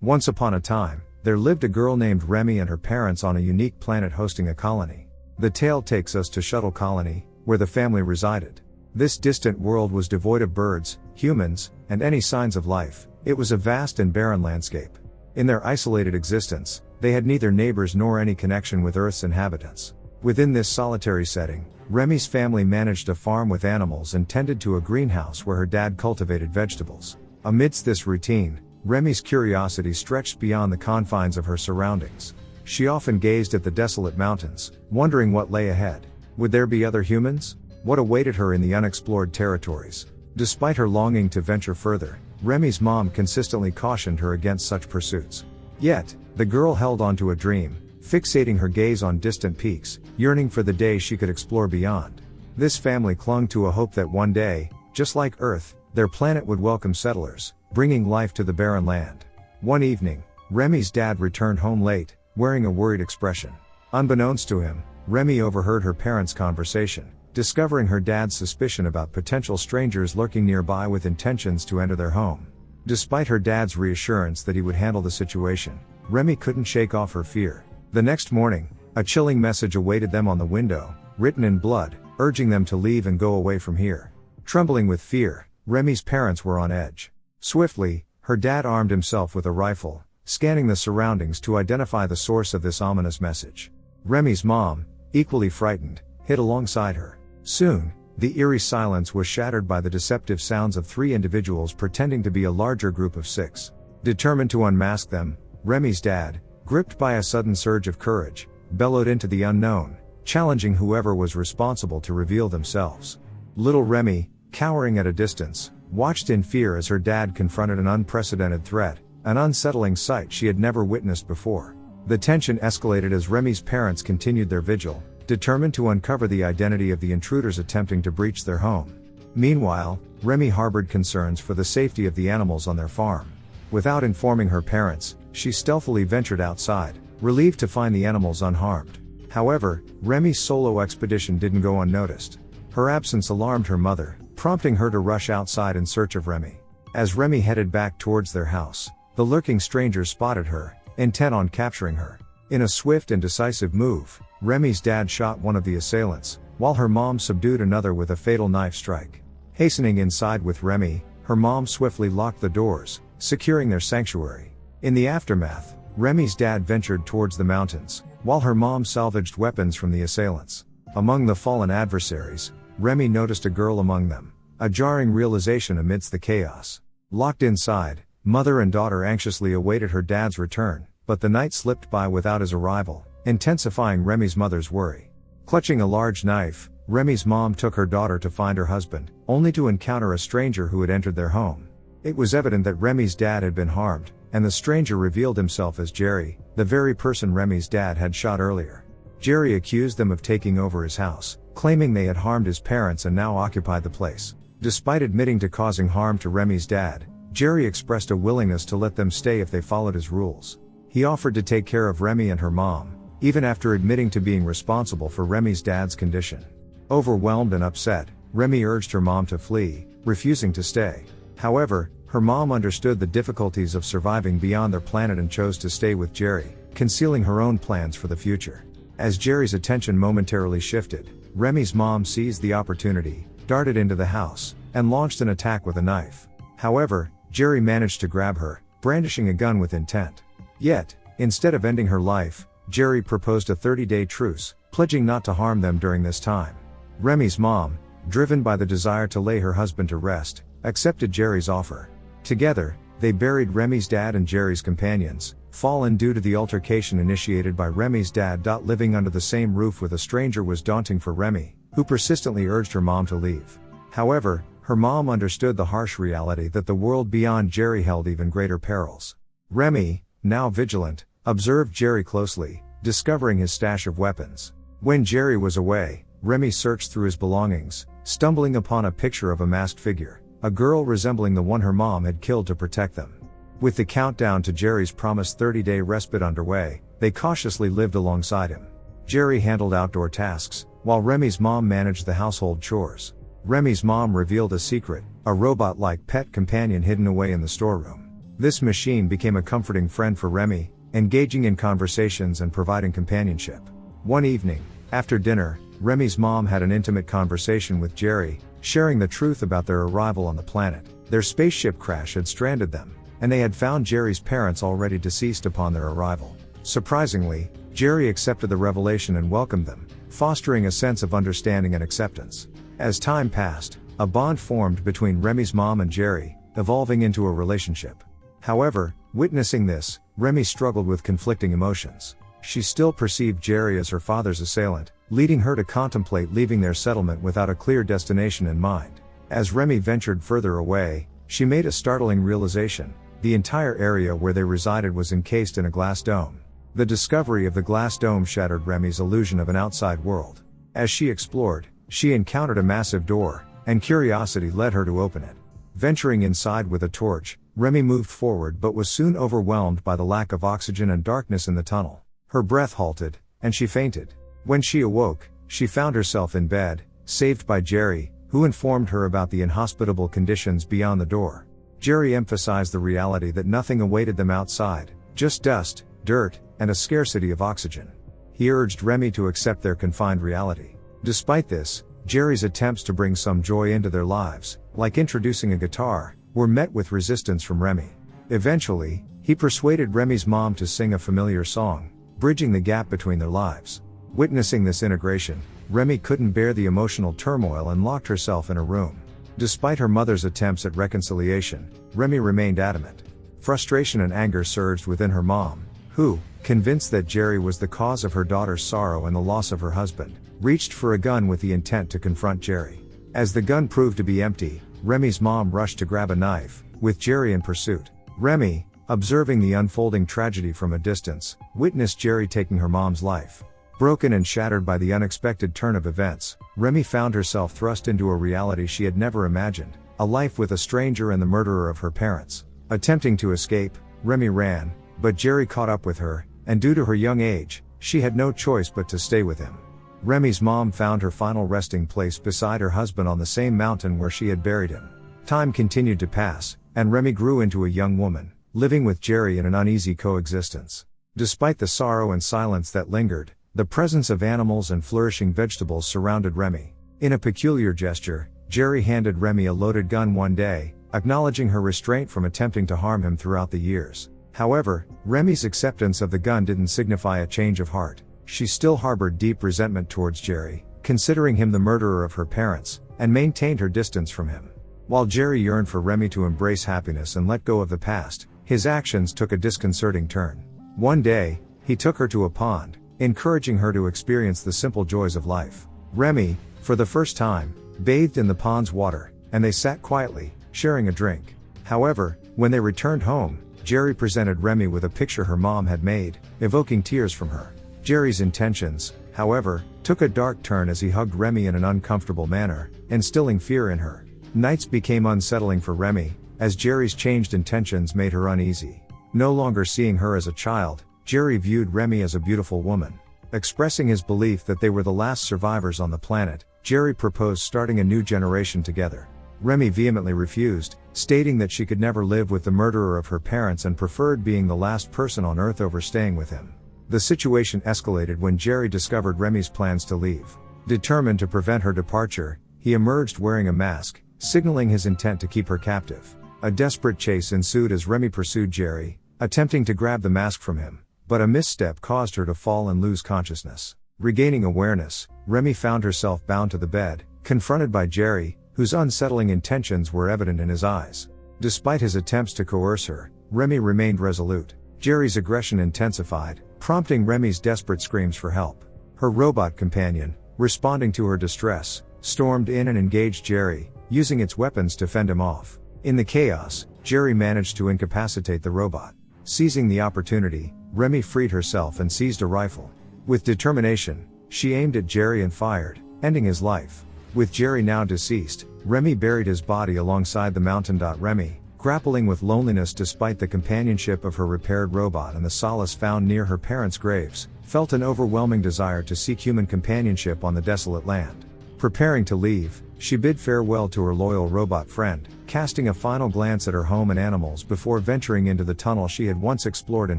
Once upon a time, there lived a girl named Remy and her parents on a unique planet hosting a colony. The tale takes us to Shuttle Colony, where the family resided. This distant world was devoid of birds, humans, and any signs of life. It was a vast and barren landscape. In their isolated existence, they had neither neighbors nor any connection with Earth's inhabitants. Within this solitary setting, Remy's family managed a farm with animals and tended to a greenhouse where her dad cultivated vegetables. Amidst this routine, Remy's curiosity stretched beyond the confines of her surroundings. She often gazed at the desolate mountains, wondering what lay ahead. Would there be other humans? What awaited her in the unexplored territories? Despite her longing to venture further, Remy's mom consistently cautioned her against such pursuits. Yet, the girl held on to a dream, fixating her gaze on distant peaks, yearning for the day she could explore beyond. This family clung to a hope that one day, just like Earth, their planet would welcome settlers, bringing life to the barren land. One evening, Remy's dad returned home late, wearing a worried expression. Unbeknownst to him, Remy overheard her parents' conversation, discovering her dad's suspicion about potential strangers lurking nearby with intentions to enter their home. Despite her dad's reassurance that he would handle the situation, Remy couldn't shake off her fear. The next morning, a chilling message awaited them on the window, written in blood, urging them to leave and go away from here. Trembling with fear, Remy's parents were on edge. Swiftly, her dad armed himself with a rifle, scanning the surroundings to identify the source of this ominous message. Remy's mom, equally frightened, hid alongside her. Soon, the eerie silence was shattered by the deceptive sounds of 3 individuals pretending to be a larger group of 6. Determined to unmask them, Remy's dad, gripped by a sudden surge of courage, bellowed into the unknown, challenging whoever was responsible to reveal themselves. Little Remy, cowering at a distance, watched in fear as her dad confronted an unprecedented threat, an unsettling sight she had never witnessed before. The tension escalated as Remy's parents continued their vigil, determined to uncover the identity of the intruders attempting to breach their home. Meanwhile, Remy harbored concerns for the safety of the animals on their farm. Without informing her parents, she stealthily ventured outside, relieved to find the animals unharmed. However, Remy's solo expedition didn't go unnoticed. Her absence alarmed her mother, prompting her to rush outside in search of Remy. As Remy headed back towards their house, the lurking strangers spotted her, intent on capturing her. In a swift and decisive move, Remy's dad shot one of the assailants, while her mom subdued another with a fatal knife strike. Hastening inside with Remy, her mom swiftly locked the doors, securing their sanctuary. In the aftermath, Remy's dad ventured towards the mountains, while her mom salvaged weapons from the assailants. Among the fallen adversaries, Remy noticed a girl among them, a jarring realization amidst the chaos. Locked inside, mother and daughter anxiously awaited her dad's return, but the night slipped by without his arrival, intensifying Remy's mother's worry. Clutching a large knife, Remy's mom took her daughter to find her husband, only to encounter a stranger who had entered their home. It was evident that Remy's dad had been harmed, and the stranger revealed himself as Jerry, the very person Remy's dad had shot earlier. Jerry accused them of taking over his house, claiming they had harmed his parents and now occupied the place. Despite admitting to causing harm to Remy's dad, Jerry expressed a willingness to let them stay if they followed his rules. He offered to take care of Remy and her mom, even after admitting to being responsible for Remy's dad's condition. Overwhelmed and upset, Remy urged her mom to flee, refusing to stay. However, her mom understood the difficulties of surviving beyond their planet and chose to stay with Jerry, concealing her own plans for the future. As Jerry's attention momentarily shifted, Remy's mom seized the opportunity, darted into the house, and launched an attack with a knife. However, Jerry managed to grab her, brandishing a gun with intent. Yet, instead of ending her life, Jerry proposed a 30-day truce, pledging not to harm them during this time. Remy's mom, driven by the desire to lay her husband to rest, accepted Jerry's offer. Together, they buried Remy's dad and Jerry's companions, fallen due to the altercation initiated by Remy's dad. Living under the same roof with a stranger was daunting for Remy, who persistently urged her mom to leave. However, her mom understood the harsh reality that the world beyond Jerry held even greater perils. Remy, now vigilant, observed Jerry closely, discovering his stash of weapons. When Jerry was away, Remy searched through his belongings, stumbling upon a picture of a masked figure, a girl resembling the one her mom had killed to protect them. With the countdown to Jerry's promised 30-day respite underway, they cautiously lived alongside him. Jerry handled outdoor tasks, while Remy's mom managed the household chores. Remy's mom revealed a secret, a robot-like pet companion hidden away in the storeroom. This machine became a comforting friend for Remy, engaging in conversations and providing companionship. One evening, after dinner, Remy's mom had an intimate conversation with Jerry, sharing the truth about their arrival on the planet. Their spaceship crash had stranded them, and they had found Jerry's parents already deceased upon their arrival. Surprisingly, Jerry accepted the revelation and welcomed them, fostering a sense of understanding and acceptance. As time passed, a bond formed between Remy's mom and Jerry, evolving into a relationship. However, witnessing this, Remy struggled with conflicting emotions. She still perceived Jerry as her father's assailant, leading her to contemplate leaving their settlement without a clear destination in mind. As Remy ventured further away, she made a startling realization: the entire area where they resided was encased in a glass dome. The discovery of the glass dome shattered Remy's illusion of an outside world. As she explored, she encountered a massive door, and curiosity led her to open it. Venturing inside with a torch, Remy moved forward but was soon overwhelmed by the lack of oxygen and darkness in the tunnel. Her breath halted, and she fainted. When she awoke, she found herself in bed, saved by Jerry, who informed her about the inhospitable conditions beyond the door. Jerry emphasized the reality that nothing awaited them outside, just dust, dirt, and a scarcity of oxygen. He urged Remy to accept their confined reality. Despite this, Jerry's attempts to bring some joy into their lives, like introducing a guitar, were met with resistance from Remy. Eventually, he persuaded Remy's mom to sing a familiar song, bridging the gap between their lives. Witnessing this integration, Remy couldn't bear the emotional turmoil and locked herself in a room. Despite her mother's attempts at reconciliation, Remy remained adamant. Frustration and anger surged within her mom, who, convinced that Jerry was the cause of her daughter's sorrow and the loss of her husband, reached for a gun with the intent to confront Jerry. As the gun proved to be empty, Remy's mom rushed to grab a knife, with Jerry in pursuit. Remy, observing the unfolding tragedy from a distance, witnessed Jerry taking her mom's life. Broken and shattered by the unexpected turn of events, Remy found herself thrust into a reality she had never imagined: a life with a stranger and the murderer of her parents. Attempting to escape, Remy ran, but Jerry caught up with her, and due to her young age, she had no choice but to stay with him. Remy's mom found her final resting place beside her husband on the same mountain where she had buried him. Time continued to pass, and Remy grew into a young woman, living with Jerry in an uneasy coexistence. Despite the sorrow and silence that lingered, the presence of animals and flourishing vegetables surrounded Remy. In a peculiar gesture, Jerry handed Remy a loaded gun one day, acknowledging her restraint from attempting to harm him throughout the years. However, Remy's acceptance of the gun didn't signify a change of heart. She still harbored deep resentment towards Jerry, considering him the murderer of her parents, and maintained her distance from him. While Jerry yearned for Remy to embrace happiness and let go of the past, his actions took a disconcerting turn. One day, he took her to a pond, encouraging her to experience the simple joys of life. Remy, for the first time, bathed in the pond's water, and they sat quietly, sharing a drink. However, when they returned home, Jerry presented Remy with a picture her mom had made, evoking tears from her. Jerry's intentions, however, took a dark turn as he hugged Remy in an uncomfortable manner, instilling fear in her. Nights became unsettling for Remy, as Jerry's changed intentions made her uneasy. No longer seeing her as a child, Jerry viewed Remy as a beautiful woman. Expressing his belief that they were the last survivors on the planet, Jerry proposed starting a new generation together. Remy vehemently refused, stating that she could never live with the murderer of her parents and preferred being the last person on Earth over staying with him. The situation escalated when Jerry discovered Remy's plans to leave. Determined to prevent her departure, he emerged wearing a mask, signaling his intent to keep her captive. A desperate chase ensued as Remy pursued Jerry, attempting to grab the mask from him, but a misstep caused her to fall and lose consciousness. Regaining awareness, Remy found herself bound to the bed, confronted by Jerry, whose unsettling intentions were evident in his eyes. Despite his attempts to coerce her, Remy remained resolute. Jerry's aggression intensified, prompting Remy's desperate screams for help. Her robot companion, responding to her distress, stormed in and engaged Jerry, using its weapons to fend him off. In the chaos, Jerry managed to incapacitate the robot. Seizing the opportunity, Remy freed herself and seized a rifle. With determination, she aimed at Jerry and fired, ending his life. With Jerry now deceased, Remy buried his body alongside the mountain. Remy, grappling with loneliness despite the companionship of her repaired robot and the solace found near her parents' graves, felt an overwhelming desire to seek human companionship on the desolate land. Preparing to leave, She bid farewell to her loyal robot friend, casting a final glance at her home and animals before venturing into the tunnel she had once explored in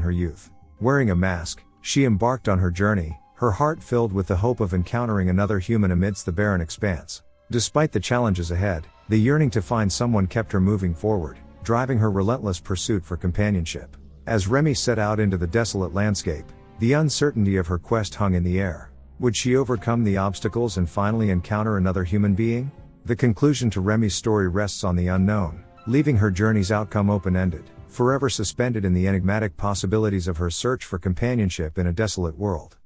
her youth. Wearing a mask, she embarked on her journey, her heart filled with the hope of encountering another human amidst the barren expanse. Despite the challenges ahead, the yearning to find someone kept her moving forward, driving her relentless pursuit for companionship. As Remy set out into the desolate landscape, the uncertainty of her quest hung in the air. Would she overcome the obstacles and finally encounter another human being? The conclusion to Remy's story rests on the unknown, leaving her journey's outcome open-ended, forever suspended in the enigmatic possibilities of her search for companionship in a desolate world.